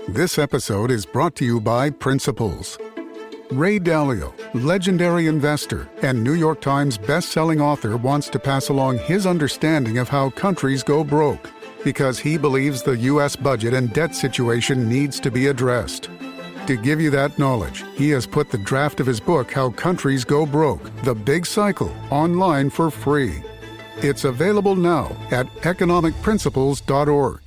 This episode is brought to you by Principles. Ray Dalio, legendary investor and New York Times best-selling author, wants to pass along his understanding of how countries go broke, because he believes the U.S. budget and debt situation needs to be addressed. To give you that knowledge, he has put the draft of his book, How Countries Go Broke, The Big Cycle, online for free. It's available now at economicprinciples.org.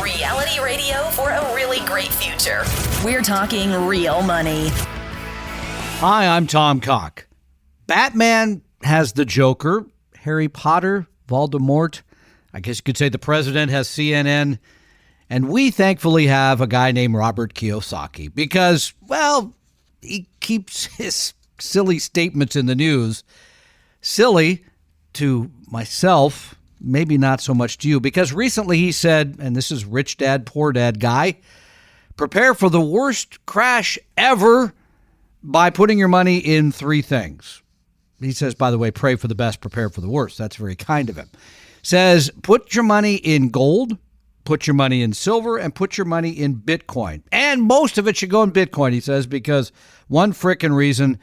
Reality radio for a really great future. We're talking real money. Hi, I'm Tom Cock. Batman has the Joker. Harry Potter, Voldemort. I guess you could say the president has CNN. And we thankfully have a guy named Robert Kiyosaki because, well, he keeps his silly statements in the news. Silly to myself, maybe not so much to you, because recently he said, and this is Rich Dad, Poor Dad guy, prepare for the worst crash ever by putting your money in three things. He says, by the way, pray for the best, prepare for the worst. That's very kind of him. Says, put your money in gold, put your money in silver, and put your money in Bitcoin. And most of it should go in Bitcoin, he says, because one frickin' reason,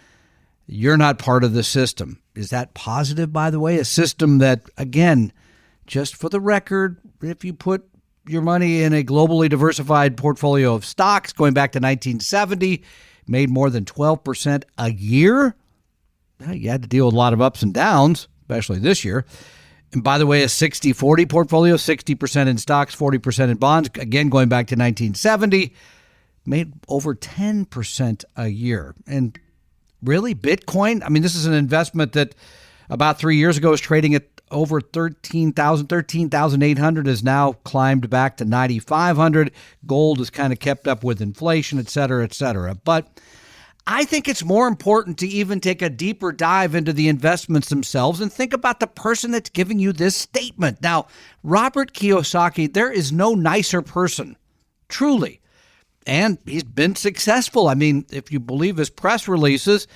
you're not part of the system. Is that positive, by the way? A system that, again, just for the record, if you put your money in a globally diversified portfolio of stocks going back to 1970, made more than 12% a year, you had to deal with a lot of ups and downs, especially this year. And by the way, a 60-40 portfolio, 60% in stocks, 40% in bonds, again, going back to 1970, made over 10% a year. And really, Bitcoin? I mean, this is an investment that about 3 years ago was trading at over 13,800, has now climbed back to 9,500. Gold has kind of kept up with inflation, et cetera, et cetera. But I think it's more important to even take a deeper dive into the investments themselves and think about the person that's giving you this statement. Now, Robert Kiyosaki, there is no nicer person, truly. And he's been successful. I mean, if you believe his press releases,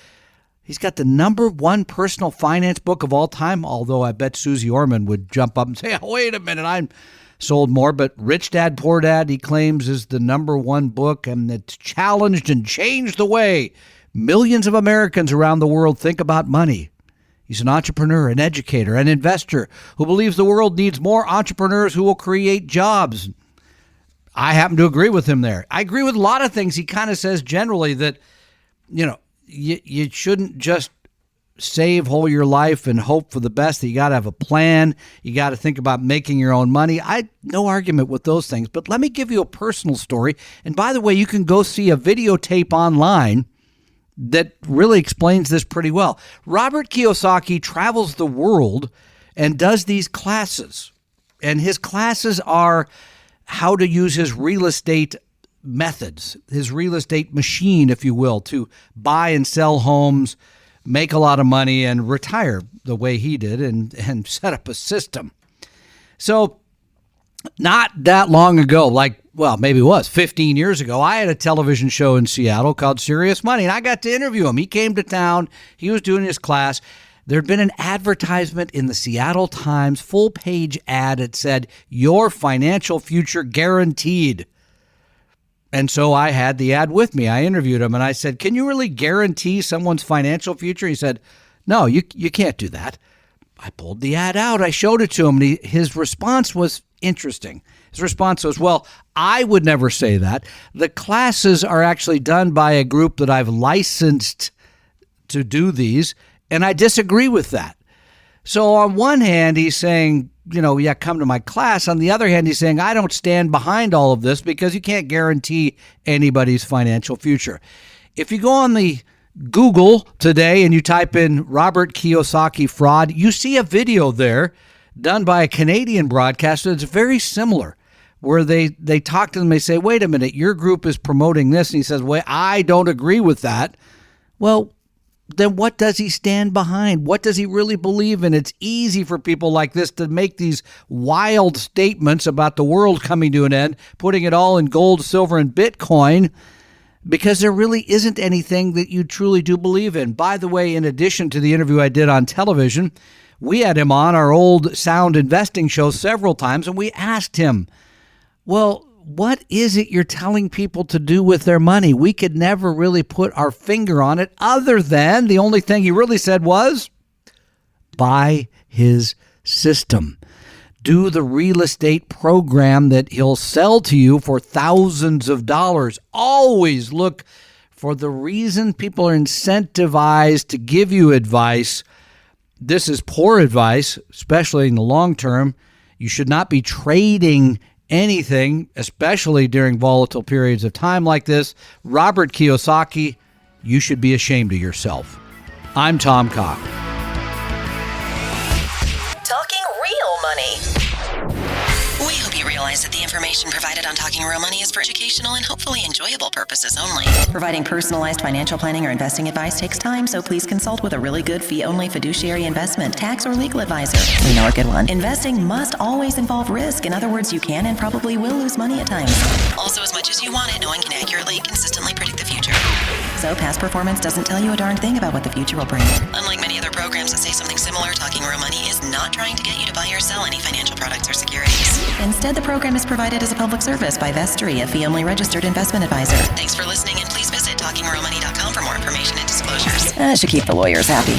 he's got the #1 personal finance book of all time, although I bet Susie Orman would jump up and say, oh, wait a minute, I'm sold more. But Rich Dad, Poor Dad, he claims, is the #1 book, and it's challenged and changed the way millions of Americans around the world think about money. He's an entrepreneur, an educator, an investor who believes the world needs more entrepreneurs who will create jobs. I happen to agree with him there. I agree with a lot of things. He kind of says generally that, you know, you shouldn't just save whole your life and hope for the best. That you got to have a plan. You got to think about making your own money. No argument with those things. But let me give you a personal story. And by the way, you can go see a videotape online that really explains this pretty well. Robert Kiyosaki travels the world and does these classes. And his classes are how to use his real estate methods, his real estate machine, if you will, to buy and sell homes, make a lot of money, and retire the way he did and set up a system. So not that long ago, maybe it was 15 years ago, I had a television show in Seattle called Serious Money, and I got to interview him. He came to town. He was doing his class. There'd been an advertisement in the Seattle Times, full-page ad. It said, your financial future guaranteed. And so I had the ad with me. I interviewed him, and I said, can you really guarantee someone's financial future? He said, no, you can't do that. I pulled the ad out. I showed it to him, and his response was interesting. His response was, well, I would never say that. The classes are actually done by a group that I've licensed to do these, and I disagree with that. So on one hand, he's saying, come to my class. On the other hand, he's saying, I don't stand behind all of this because you can't guarantee anybody's financial future. If you go on the Google today and you type in Robert Kiyosaki fraud, you see a video there done by a Canadian broadcaster that's very similar, where they talk to them. They say, wait a minute, your group is promoting this. And he says, wait, I don't agree with that. Well, then what does he stand behind? What does he really believe in? It's easy for people like this to make these wild statements about the world coming to an end, putting it all in gold, silver, and Bitcoin, because there really isn't anything that you truly do believe in. By the way, in addition to the interview I did on television, We had him on our old Sound Investing show several times, and we asked him, well, what is it you're telling people to do with their money? We could never really put our finger on it, other than the only thing he really said was buy his system. Do the real estate program that he'll sell to you for thousands of dollars. Always look for the reason people are incentivized to give you advice. This is poor advice, especially in the long term. You should not be trading anything, especially during volatile periods of time like this. Robert Kiyosaki, you should be ashamed of yourself. I'm Tom Cock. Talking real money. We hope you realize that the information provided on Talking Real Money is for educational and hopefully enjoyable purposes only. Providing personalized financial planning or investing advice takes time, so please consult with a really good fee-only fiduciary investment, tax, or legal advisor. We know a good one. Investing must always involve risk. In other words, you can and probably will lose money at times. Also, as much as you want it, no one can accurately, consistently predict the future. So past performance doesn't tell you a darn thing about what the future will bring. Unlike many other programs that say something similar, Talking Real Money is not trying to get you to buy or sell any financial products or securities. Instead, the program is provided as a public service by Vestry, a fee-only registered investment advisor. Thanks for listening, and please visit TalkingRealMoney.com for more information and disclosures. That should keep the lawyers happy.